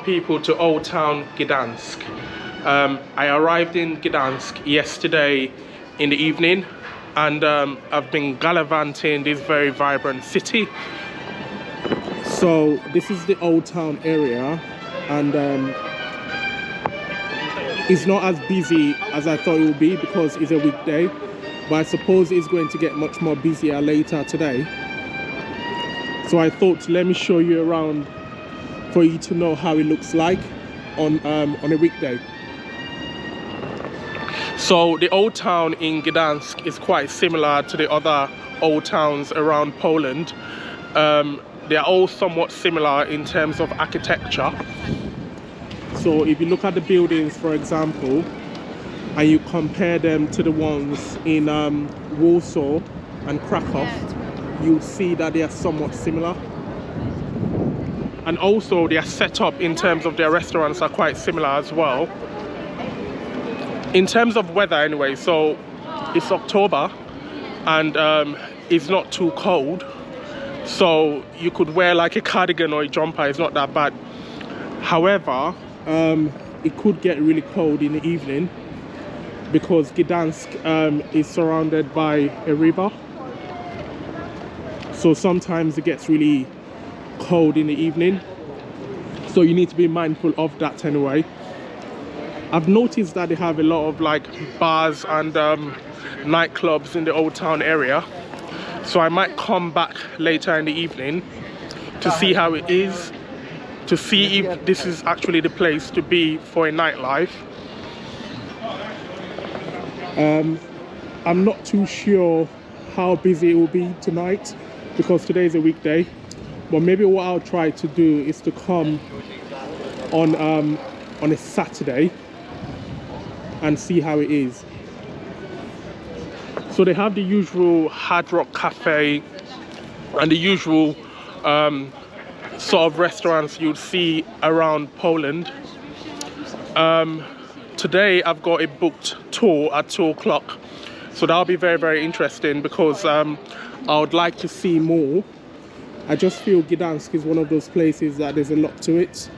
people to Old Town Gdansk. I arrived in Gdansk yesterday in the evening, and I've been gallivanting this very vibrant city. So this is the Old Town area, and it's not as busy as I thought it would be because it's a weekday, but I suppose it's going to get much more busier later today. So I thought, let me show you around for you to know how it looks like on a weekday. So the old town in Gdansk is quite similar to the other old towns around Poland. They are all somewhat similar in terms of architecture. So if you look at the buildings, for example, and you compare them to the ones in Warsaw and Krakow, you'll see that they are somewhat similar. And also their setup in terms of their restaurants are quite similar as well. In terms of weather anyway, so it's October and it's not too cold. So you could wear like a cardigan or a jumper, it's not that bad. However, it could get really cold in the evening because Gdansk is surrounded by a river. So sometimes it gets really cold in the evening. So you need to be mindful of that anyway. I've noticed that they have a lot of like bars and nightclubs in the old town area. So I might come back later in the evening to see how it is, to see if this is actually the place to be for a nightlife. I'm not too sure how busy it will be tonight because today is a weekday, but maybe what I'll try to do is to come on a Saturday and see how it is. So they have the usual Hard Rock Cafe and the usual sort of restaurants you'd see around Poland. Today I've got a booked tour at 2 o'clock, so that'll be very, very interesting because I would like to see more. I just feel Gdansk is one of those places that there's a lot to it,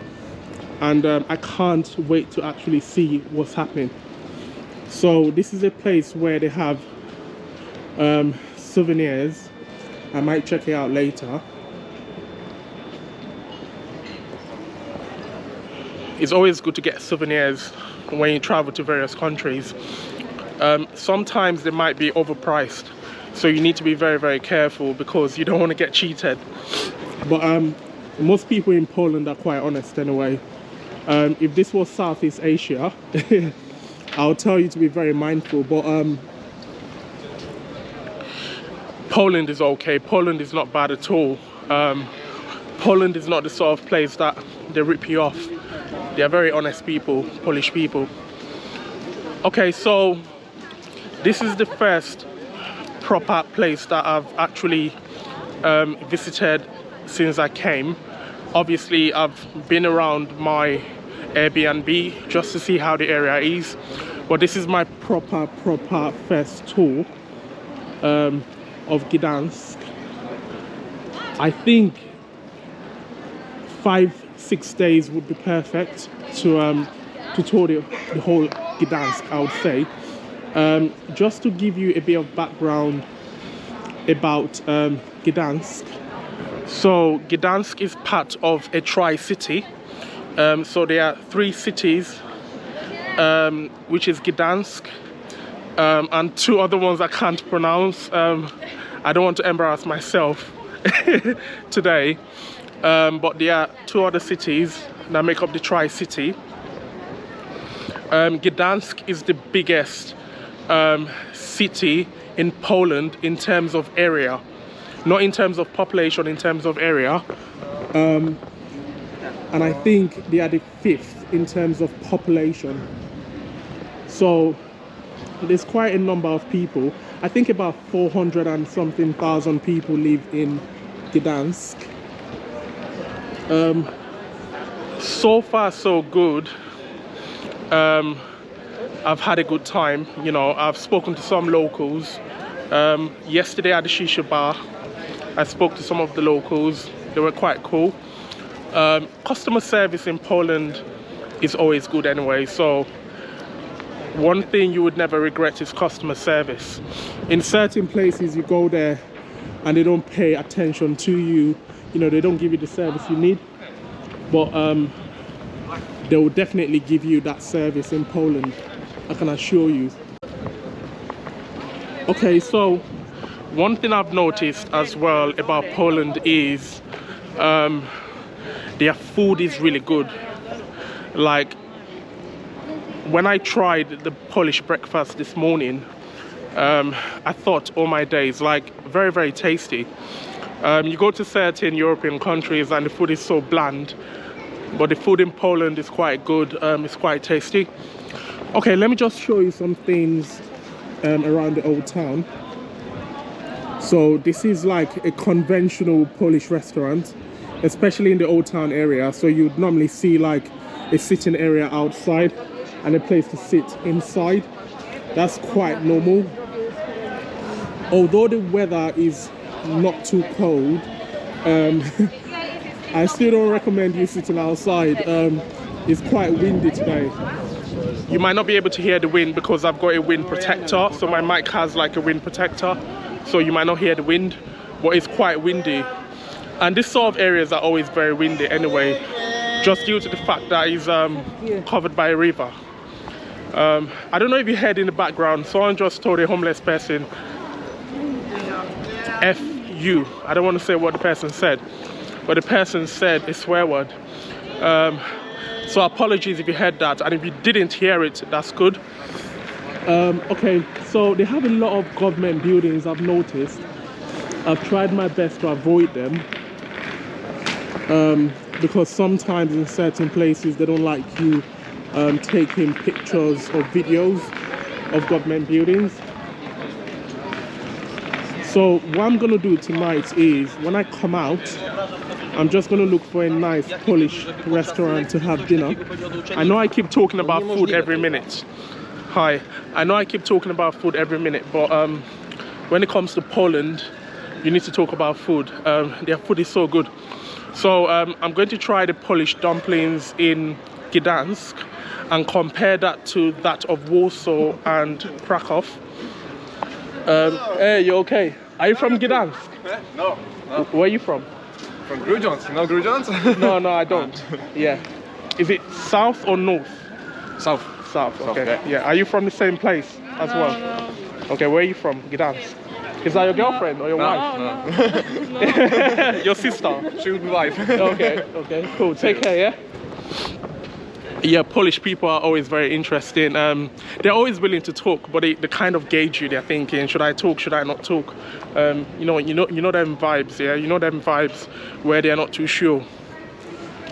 and I can't wait to actually see what's happening. So this is a place where they have souvenirs. I might check it out later. It's always good to get souvenirs when you travel to various countries. Sometimes they might be overpriced, so you need to be very, very careful because you don't want to get cheated. But most people in Poland are quite honest anyway. If this was Southeast Asia, I'll tell you to be very mindful, but Poland is okay. Poland is not bad at all. Poland is not the sort of place that they rip you off. They are very honest people, Polish people. Okay, so this is the first proper place that I've actually visited since I came. Obviously, I've been around my Airbnb just to see how the area is, but this is my proper first tour of Gdansk. I think 5-6 days would be perfect to tour the whole Gdansk, I would say. Just to give you a bit of background about Gdansk. So Gdansk is part of a tri-city. So there are 3 cities, which is Gdansk, and 2 other ones I can't pronounce. I don't want to embarrass myself today, but there are 2 other cities that make up the tri-city. Gdansk is the biggest city in Poland in terms of area, not in terms of population, in terms of area. And I think they are the 5th in terms of population. So there's quite a number of people. I think about 400 and something thousand people live in Gdansk. So far so good. I've had a good time. You know, I've spoken to some locals. Yesterday at the shisha bar, I spoke to some of the locals. They were quite cool. Customer service in Poland is always good anyway, so one thing you would never regret is customer service. In certain places you go there and they don't pay attention to you, you know, they don't give you the service you need, but they will definitely give you that service in Poland, I can assure you. Okay, so one thing I've noticed as well about Poland is their food is really good. Like, when I tried the Polish breakfast this morning, I thought, oh my days, like, very, very tasty. You go to certain European countries and the food is so bland, but the food in Poland is quite good, it's quite tasty. Okay, let me just show you some things around the old town. So this is like a conventional Polish restaurant, especially in the old town area. So you'd normally see like a sitting area outside and a place to sit inside. That's quite normal. Although the weather is not too cold, I still don't recommend you sitting outside. It's quite windy today. You might not be able to hear the wind because I've got a wind protector, so my mic has like a wind protector, so you might not hear the wind, but it's quite windy. And this sort of areas are always very windy anyway, just due to the fact that it's covered by a river. I don't know if you heard in the background, someone just told a homeless person, F you. I don't want to say what the person said, but the person said a swear word. So apologies if you heard that, and if you didn't hear it, that's good. Okay, so they have a lot of government buildings, I've noticed. I've tried my best to avoid them because sometimes in certain places they don't like you taking pictures or videos of government buildings. So what I'm gonna do tonight is, when I come out, I'm just gonna look for a nice Polish restaurant to have dinner. I know I keep talking about food every minute. Hi, I know I keep talking about food every minute, but when it comes to Poland, you need to talk about food. Their food is so good. So I'm going to try the Polish dumplings in Gdansk and compare that to that of Warsaw and Krakow. Hey, you okay? Are you from Gdansk? No. Where are you from? From Grudziądz. You know Grudziądz? No, I don't. Yeah. Is it south or north? South. South, okay. Yeah. Are you from the same place as well? No. Okay, where are you from? Gdansk. Is that your girlfriend or your wife? No. Your sister? She would be wife. Okay, cool. Take care, yeah? Yeah, Polish people are always very interesting. They're always willing to talk, but they kind of gauge you. They're thinking, should I talk, should I not talk? You know them vibes, yeah? You know them vibes where they're not too sure.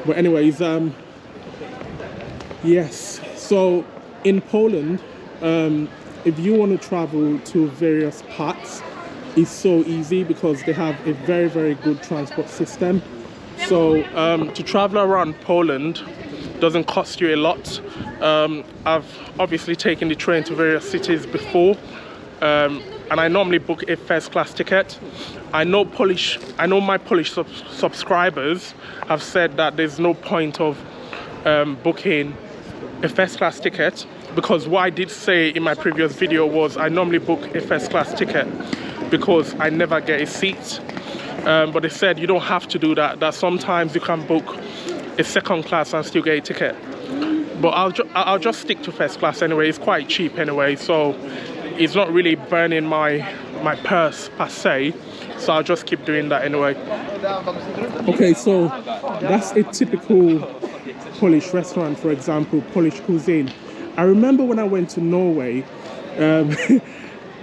But anyways, yes. So in Poland, if you want to travel to various parts, it's so easy because they have a very, very good transport system. So to travel around Poland doesn't cost you a lot. I've obviously taken the train to various cities before, and I normally book a first class ticket. I know my Polish subscribers have said that there's no point of booking a first class ticket, because what I did say in my previous video was I normally book a first class ticket because I never get a seat. But they said you don't have to do that, that sometimes you can book a second class and still get a ticket. But I'll just stick to first class anyway. It's quite cheap anyway, so it's not really burning my purse per se, so I'll just keep doing that anyway. Okay, so that's a typical Polish restaurant, for example, Polish cuisine. I remember when I went to Norway,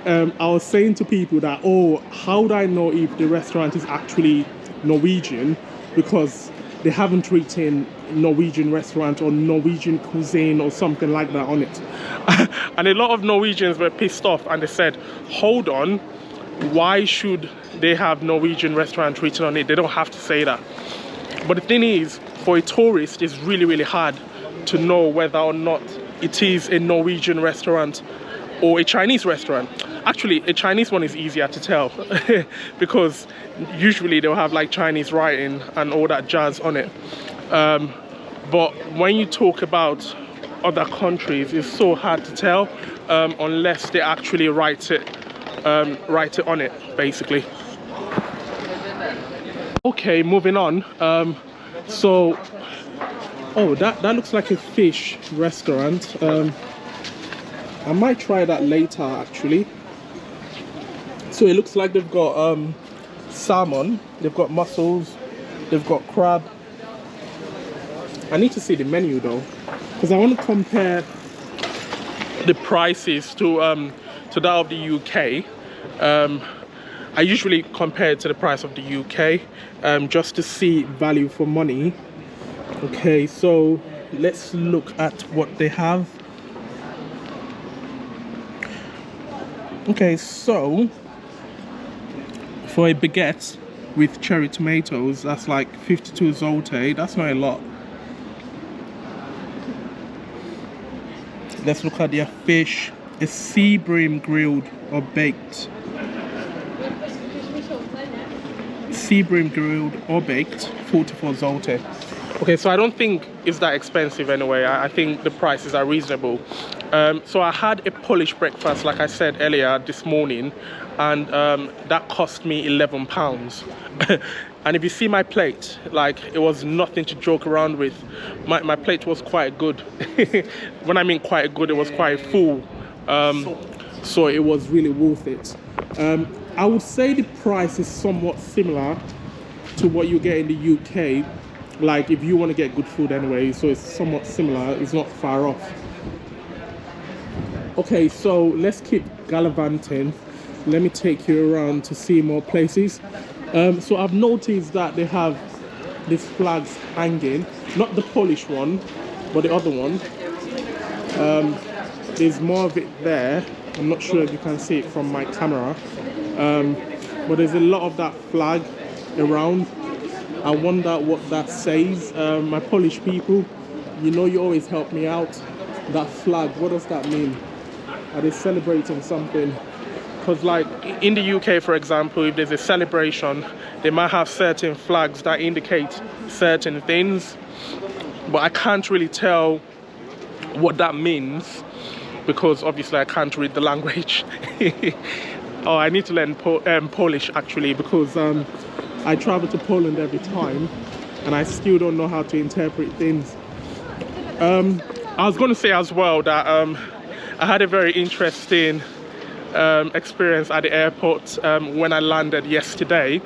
I was saying to people that, oh, how do I know if the restaurant is actually Norwegian? Because they haven't written Norwegian restaurant or Norwegian cuisine or something like that on it. And a lot of Norwegians were pissed off and they said, hold on, why should they have Norwegian restaurant written on it? They don't have to say that. But the thing is, for a tourist, it's really, really hard to know whether or not it is a Norwegian restaurant or a Chinese restaurant. Actually, a Chinese one is easier to tell because usually they'll have like Chinese writing and all that jazz on it. But when you talk about other countries, it's so hard to tell unless they actually write it on it, basically. Okay, moving on. So, oh, that looks like a fish restaurant. I might try that later, actually. So it looks like they've got salmon, they've got mussels, they've got crab. I need to see the menu though, because I want to compare the prices to that of the UK. I usually compare it to the price of the UK just to see value for money. Okay, so let's look at what they have. Okay, so for a baguette with cherry tomatoes, that's like 52 zloty. That's not a lot. Let's look at their fish. A sea bream grilled or baked. Sea bream grilled or baked, 44 zloty. Okay, so I don't think it's that expensive anyway. I think the prices are reasonable. So I had a Polish breakfast, like I said earlier this morning, and that cost me £11. And if you see my plate, like, it was nothing to joke around with. My plate was quite good. When I mean quite good, it was quite full. So it was really worth it. I would say the price is somewhat similar to what you get in the UK. Like, if you want to get good food anyway, so it's somewhat similar. It's not far off. Okay, so let's keep gallivanting. Let me take you around to see more places. So I've noticed that they have these flags hanging, not the Polish one, but the other one. There's more of it there. I'm not sure if you can see it from my camera, but there's a lot of that flag around. I wonder what that says. My Polish people, you know, you always help me out. That flag, what does that mean? Are they celebrating something? Because like in the UK, for example, if there's a celebration, they might have certain flags that indicate certain things, but I can't really tell what that means because obviously I can't read the language. Oh, I need to learn Polish actually, because I travel to Poland every time and I still don't know how to interpret things. I was going to say as well that I had a very interesting experience at the airport when I landed yesterday.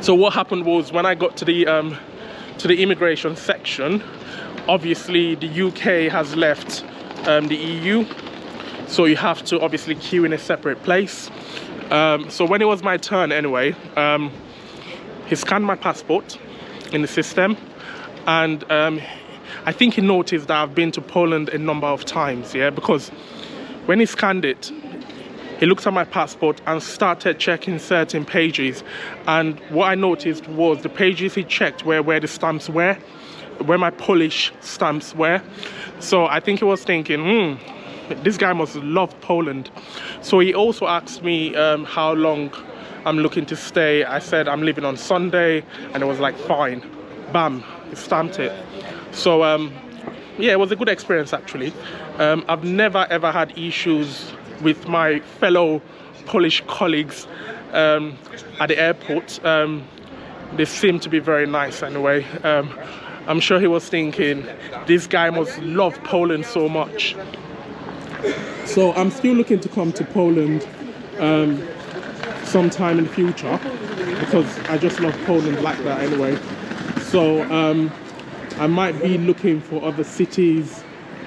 So what happened was, when I got to the immigration section, obviously the UK has left the EU, so you have to obviously queue in a separate place. So when it was my turn anyway, he scanned my passport in the system, and I think he noticed that I've been to Poland a number of times, yeah, because when he scanned it, he looked at my passport and started checking certain pages. And what I noticed was the pages he checked were where the stamps were, where my Polish stamps were. So I think he was thinking, this guy must love Poland. So he also asked me how long I'm looking to stay. I said I'm leaving on Sunday, and it was like, fine. Bam, he stamped it. So yeah, it was a good experience actually. I've never ever had issues with my fellow Polish colleagues at the airport. They seem to be very nice anyway. I'm sure he was thinking, this guy must love Poland so much. So I'm still looking to come to Poland sometime in the future, because I just love Poland like that anyway. So I might be looking for other cities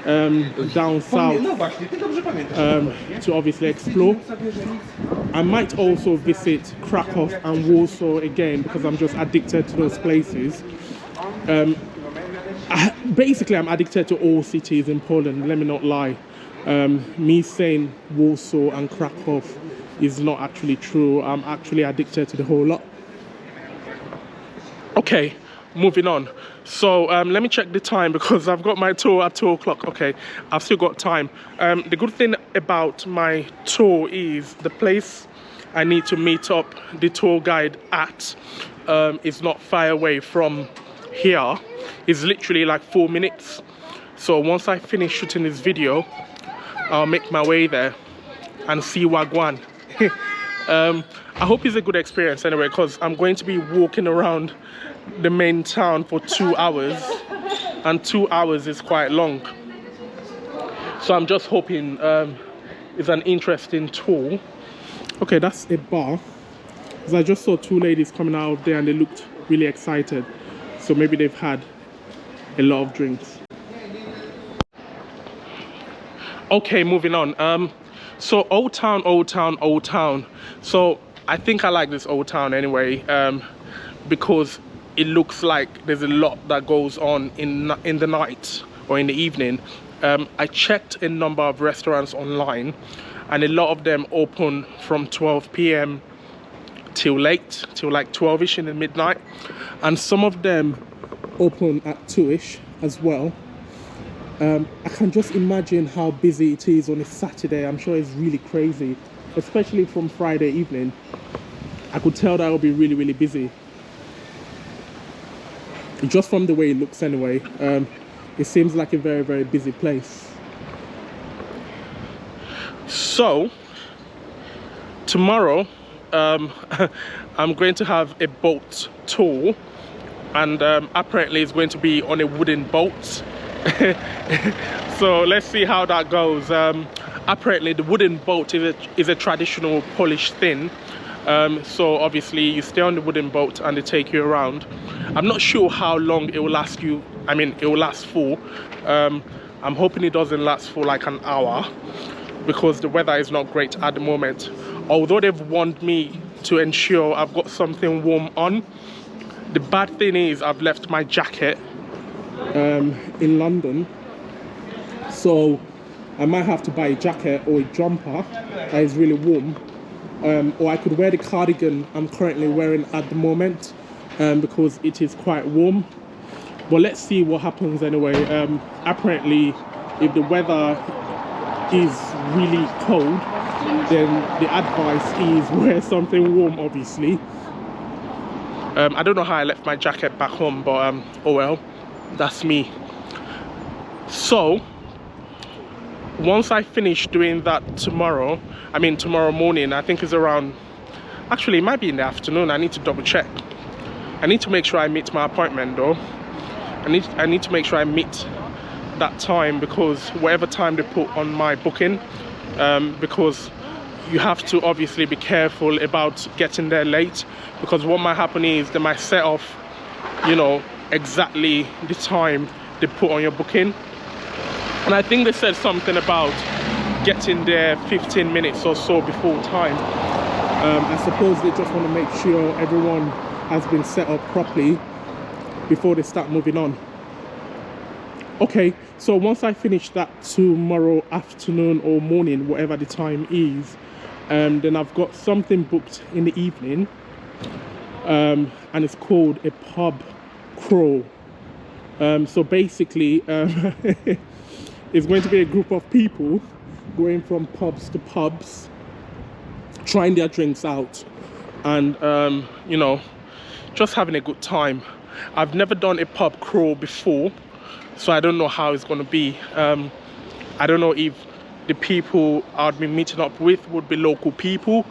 down south to obviously explore. I might also visit Krakow and Warsaw again, because I'm just addicted to those places. Basically, I'm addicted to all cities in Poland, let me not lie. Me saying Warsaw and Krakow is not actually true. I'm actually addicted to the whole lot. Okay, moving on. So let me check the time because I've got my tour at 2 o'clock. Okay, I've still got time. The good thing about my tour is the place I need to meet up the tour guide at is not far away from here. It's literally like 4 minutes. So once I finish shooting this video, I'll make my way there and see Wagwan. I hope it's a good experience anyway, because I'm going to be walking around the main town for 2 hours, and 2 hours is quite long. So I'm just hoping it's an interesting tour. Okay, that's a bar. Because I just saw 2 ladies coming out of there and they looked really excited. So maybe they've had a lot of drinks. Okay, moving on. So old town, old town, old town. So I think I like this old town anyway, because it looks like there's a lot that goes on in the night or in the evening. I checked a number of restaurants online, and a lot of them open from 12 p.m. till late, till like 12ish in the midnight, and some of them open at 2ish as well. I can just imagine how busy it is on a Saturday. I'm sure it's really crazy, especially from Friday evening. I could tell that it will be really, really busy. Just from the way it looks anyway, it seems like a very, very busy place. So, tomorrow, I'm going to have a boat tour, and apparently it's going to be on a wooden boat. So let's see how that goes. Apparently the wooden boat is a traditional Polish thing. So obviously you stay on the wooden boat and they take you around. I'm not sure how long it will last you. I mean, it will last for. I'm hoping it doesn't last for like an hour, because the weather is not great at the moment. Although they've warned me to ensure I've got something warm on. The bad thing is I've left my jacket in London, so I might have to buy a jacket or a jumper that is really warm, or I could wear the cardigan I'm currently wearing at the moment, because it is quite warm. But let's see what happens anyway. Apparently if the weather is really cold, then the advice is wear something warm, obviously. I don't know how I left my jacket back home, but oh well, that's me. So once I finish doing that tomorrow morning, I think it's around, actually it might be in the afternoon, I need to double check. I need to make sure I meet my appointment though. I need to make sure I meet that time, because whatever time they put on my booking, because you have to obviously be careful about getting there late, because what might happen is they might set off, you know, exactly the time they put on your booking. And I think they said something about getting there 15 minutes or so before time. I suppose they just want to make sure everyone has been set up properly before they start moving on. Okay, so once I finish that tomorrow afternoon or morning, whatever the time is, then I've got something booked in the evening, and it's called a pub crawl. So basically it's going to be a group of people going from pubs to pubs, trying their drinks out, and you know, just having a good time. I've never done a pub crawl before, so I don't know how it's going to be. I don't know if the people I'd be meeting up with would be local people,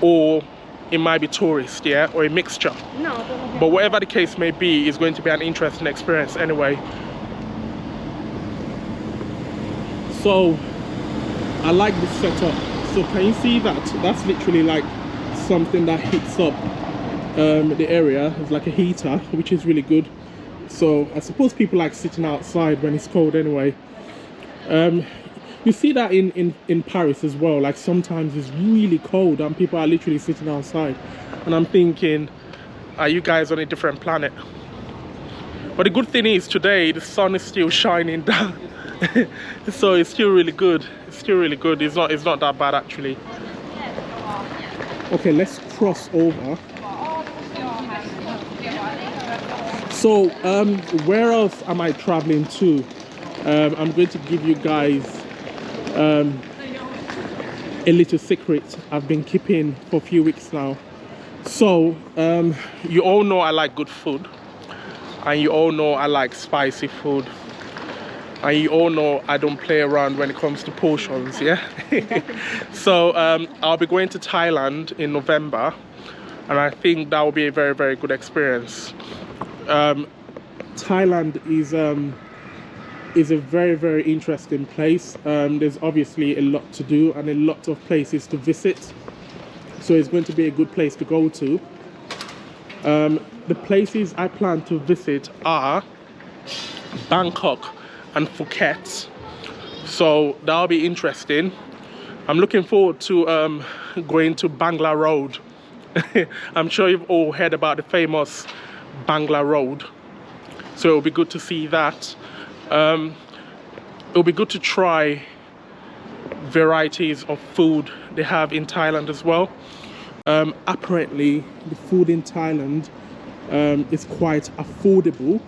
or it might be tourists, yeah, or a mixture. No. But whatever the case may be, it's going to be an interesting experience anyway. So I like this setup. So can you see that? That's literally like something that heats up the area. It's like a heater, which is really good. So I suppose people like sitting outside when it's cold anyway. You see that in Paris as well. Like sometimes it's really cold and people are literally sitting outside, and I'm thinking, are you guys on a different planet? But the good thing is today the sun is still shining down. So it's still really good. It's still really good. It's not that bad actually. Okay, let's cross over. So where else am I traveling to? I'm going to give you guys a little secret I've been keeping for a few weeks now. So you all know I like good food, and you all know I like spicy food, and you all know I don't play around when it comes to portions, yeah? So I'll be going to Thailand in November, and I think that will be a very, very good experience. Thailand is a very, very interesting place. There's obviously a lot to do and a lot of places to visit, so it's going to be a good place to go to. The places I plan to visit are Bangkok and Phuket, so that'll be interesting. I'm looking forward to going to Bangla Road. I'm sure you've all heard about the famous Bangla Road, so it'll be good to see that. It'll be good to try varieties of food they have in Thailand as well. Apparently the food in Thailand is quite affordable,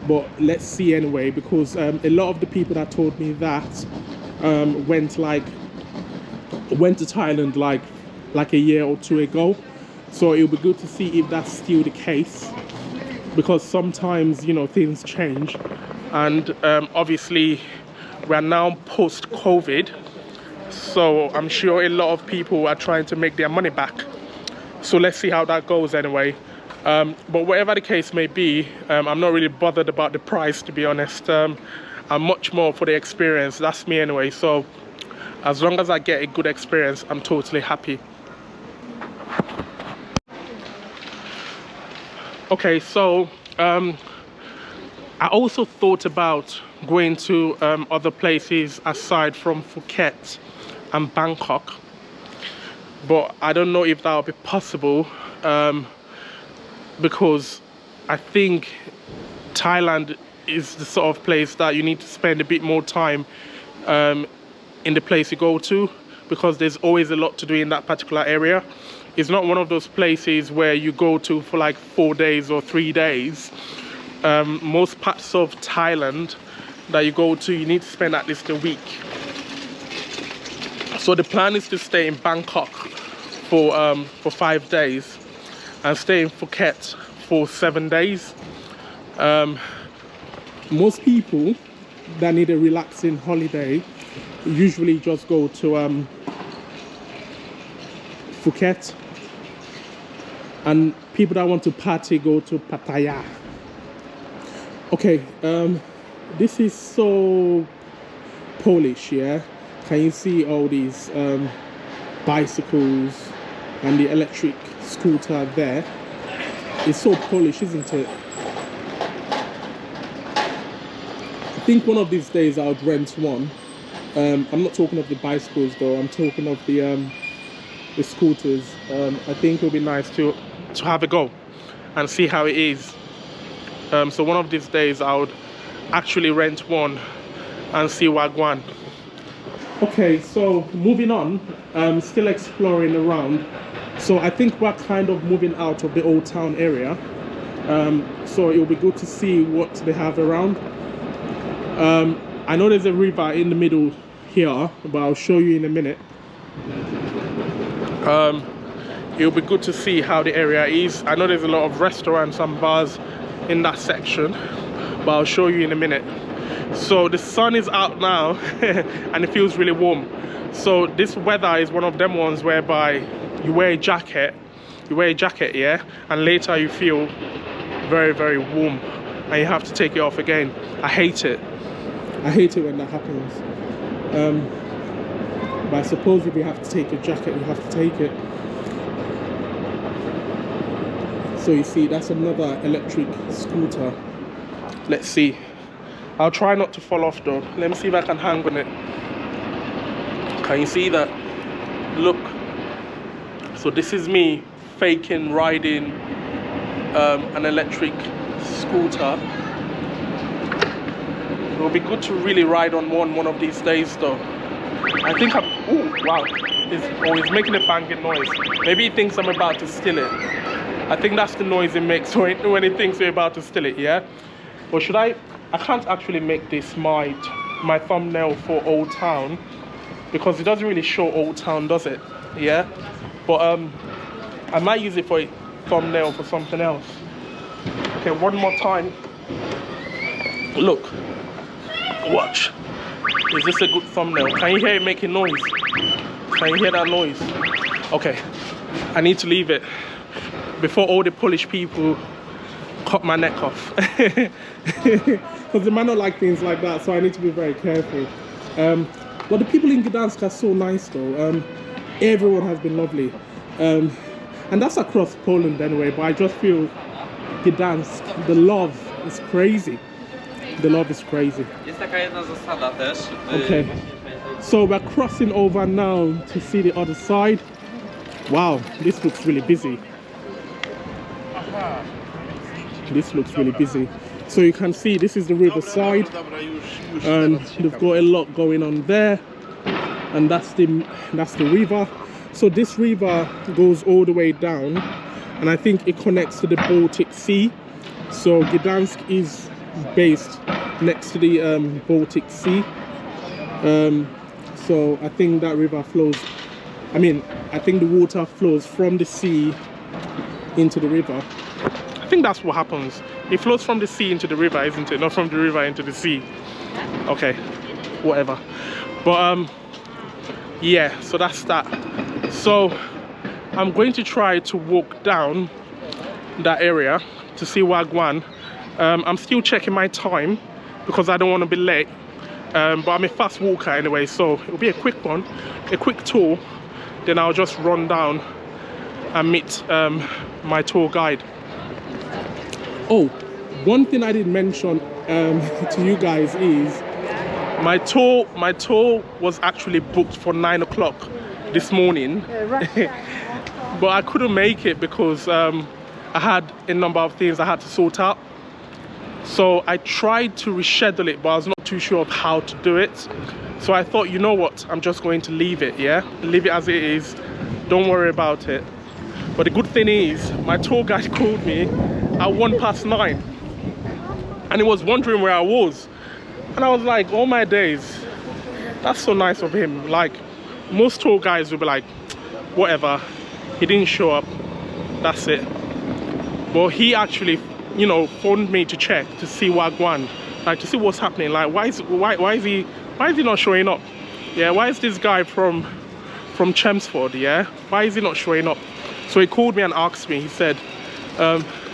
but let's see anyway, because a lot of the people that told me that went to Thailand like a year or two ago, so it'll be good to see if that's still the case, because sometimes, you know, things change. And obviously we are now post-COVID, so I'm sure a lot of people are trying to make their money back, so let's see how that goes anyway. But whatever the case may be, I'm not really bothered about the price, to be honest. I'm much more for the experience. That's me anyway, so as long as I get a good experience, I'm totally happy. Okay, so I also thought about going to other places aside from Phuket and Bangkok, but I don't know if that will be possible, because I think Thailand is the sort of place that you need to spend a bit more time in the place you go to, because there's always a lot to do in that particular area. It's not one of those places where you go to for like 4 days or 3 days. Most parts of Thailand that you go to, you need to spend at least a week. So the plan is to stay in Bangkok for 5 days and stay in Phuket for 7 days. Most people that need a relaxing holiday usually just go to Phuket, and people that want to party go to Pattaya. Okay, this is so Polish, yeah? Can you see all these bicycles and the electric scooter there? It's so Polish, isn't it? I think one of these days I would rent one. I'm not talking of the bicycles though, I'm talking of the scooters. I think it'll be nice to have a go and see how it is. So one of these days I would actually rent one and see Wagwan. Okay, so moving on, still exploring around. So I think we're kind of moving out of the old town area. So it'll be good to see what they have around. I know there's a river in the middle here, but I'll show you in a minute. It'll be good to see how the area is. I know there's a lot of restaurants and bars in that section, but I'll show you in a minute. So the sun is out now and it feels really warm. So this weather is one of them ones whereby you wear a jacket, yeah, and later you feel very, very warm and you have to take it off again. I hate it when that happens. But I suppose if you have to take a jacket, you have to take it. So you see, that's another electric scooter. Let's see. I'll try not to fall off though. Let me see if I can hang on it. Can you see that? Look. So this is me faking riding an electric scooter. It'll be good to really ride on one of these days though. I think I'm, oh wow, it's making a banging noise. Maybe he thinks I'm about to steal it. I think that's the noise it makes when it thinks we're about to steal it, yeah? Or should I can't actually make this my thumbnail for Old Town because it doesn't really show Old Town, does it? Yeah? But I might use it for a thumbnail for something else. Okay, one more time. Look. Watch. Is this a good thumbnail? Can you hear it making noise? Can you hear that noise? Okay. I need to leave it before all the Polish people cut my neck off. Because they might not like things like that, so I need to be very careful. But the people in Gdansk are so nice though. Everyone has been lovely. And that's across Poland anyway, but I just feel Gdansk, the love is crazy. The love is crazy. Jest taka jedna zasada też. Okay. So we're crossing over now to see the other side. Wow, this looks really busy. This looks really busy. So you can see this is the river side, and they've got a lot going on there, and that's the river. So this river goes all the way down, and I think it connects to the Baltic Sea. So Gdansk is based next to the Baltic Sea. So I think that river flows, I think the water flows from the sea into the river. I think that's what happens. It flows from the sea into the river, isn't it? Not from the river into the sea. Okay, whatever. But yeah, so that's that. So I'm going to try to walk down that area to see Wagwan. I'm still checking my time because I don't want to be late. But I'm a fast walker anyway, so it'll be a quick one, a quick tour. Then I'll just run down and meet my tour guide. Oh, one thing I didn't mention to you guys is my tour was actually booked for 9 o'clock this morning. But I couldn't make it because I had a number of things I had to sort out. So I tried to reschedule it, but I was not too sure of how to do it. So I thought, you know what, I'm just going to leave it, yeah? Leave it as it is, don't worry about it. But the good thing is, my tour guide called me at 9:01, and he was wondering where I was. And I was like, oh my days, that's so nice of him. Like, most tour guides will be like, whatever, he didn't show up, that's it. But he actually, you know, phoned me to check to see Wagwan, like to see what's happening. Like, why is he not showing up? Yeah, why is this guy from Chelmsford, yeah, why is he not showing up? So he called me and asked me. He said,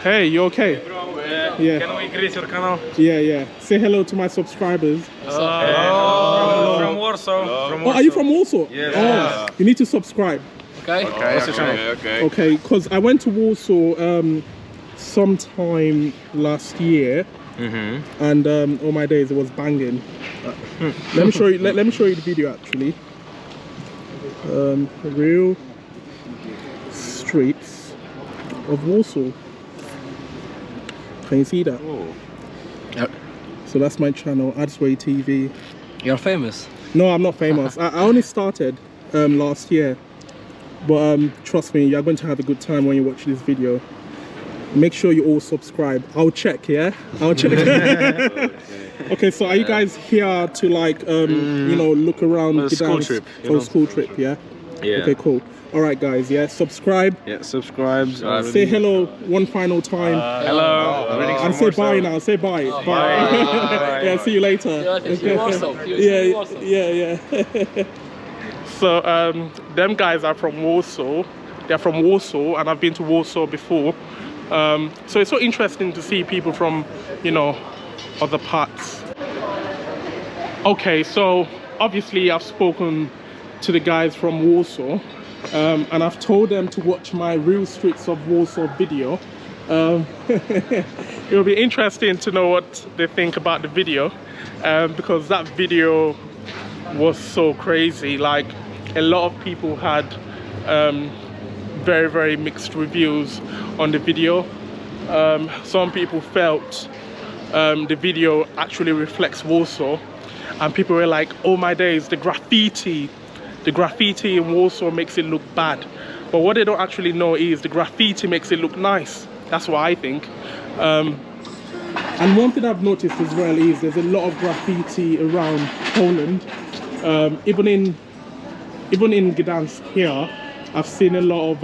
hey, you okay? Bro, Yeah. Can we greet your channel? Yeah, say hello to my subscribers. From Warsaw. Oh, are you from Warsaw? Yes. Oh, you need to subscribe. Okay. What's your channel? Okay, because I went to Warsaw sometime last year, and all my days it was banging. Let me show you. Let me show you the video actually. Real streets of Warsaw. Can you see that? Yep. So that's my channel, Adsway TV. You're famous. No, I'm not famous. I only started last year, but trust me, you're going to have a good time when you watch this video. Make sure you all subscribe. I'll check, yeah? I'll check. Okay, so are you guys here to like, you know, look around a school trip, for a school trip, yeah? Yeah. Okay, cool. All right, guys, yeah, subscribe. Yeah, subscribe. Say hello one final time. Hello. And say bye now. Say bye. Bye. Yeah, see you later. Yeah. So them guys are from Warsaw. They're from Warsaw, and I've been to Warsaw before. So it's so interesting to see people from, you know, other parts. Okay, so obviously I've spoken to the guys from Warsaw, and I've told them to watch my Real Streets of Warsaw video. It will be interesting to know what they think about the video, because that video was so crazy. Like, a lot of people had very, very mixed reviews on the video. Some people felt the video actually reflects Warsaw, and people were like, oh my days, the graffiti in Warsaw makes it look bad. But what they don't actually know is the graffiti makes it look nice. That's what I think. And one thing I've noticed as well is there's a lot of graffiti around Poland. Even in Gdansk here, I've seen a lot of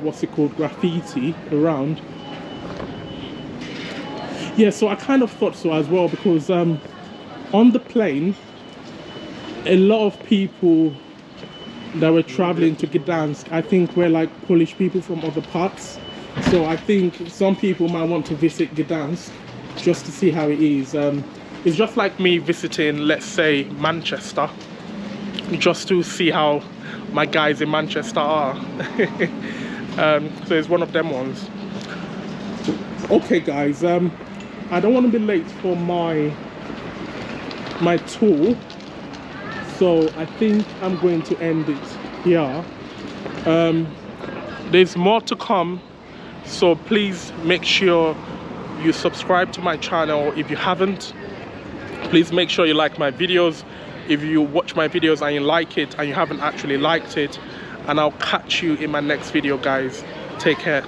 what's it called, graffiti around. Yeah, so I kind of thought so as well, because on the plane, a lot of people that were traveling to Gdansk, I think were like Polish people from other parts. So I think some people might want to visit Gdansk just to see how it is. It's just like me visiting, let's say, Manchester, just to see how my guys in Manchester are. So it's one of them ones. Okay guys, I don't want to be late for my tour, so I think I'm going to end it here. There's more to come, so please make sure you subscribe to my channel if you haven't. Please make sure you like my videos if you watch my videos and you like it and you haven't actually liked it. And I'll catch you in my next video, guys. Take care.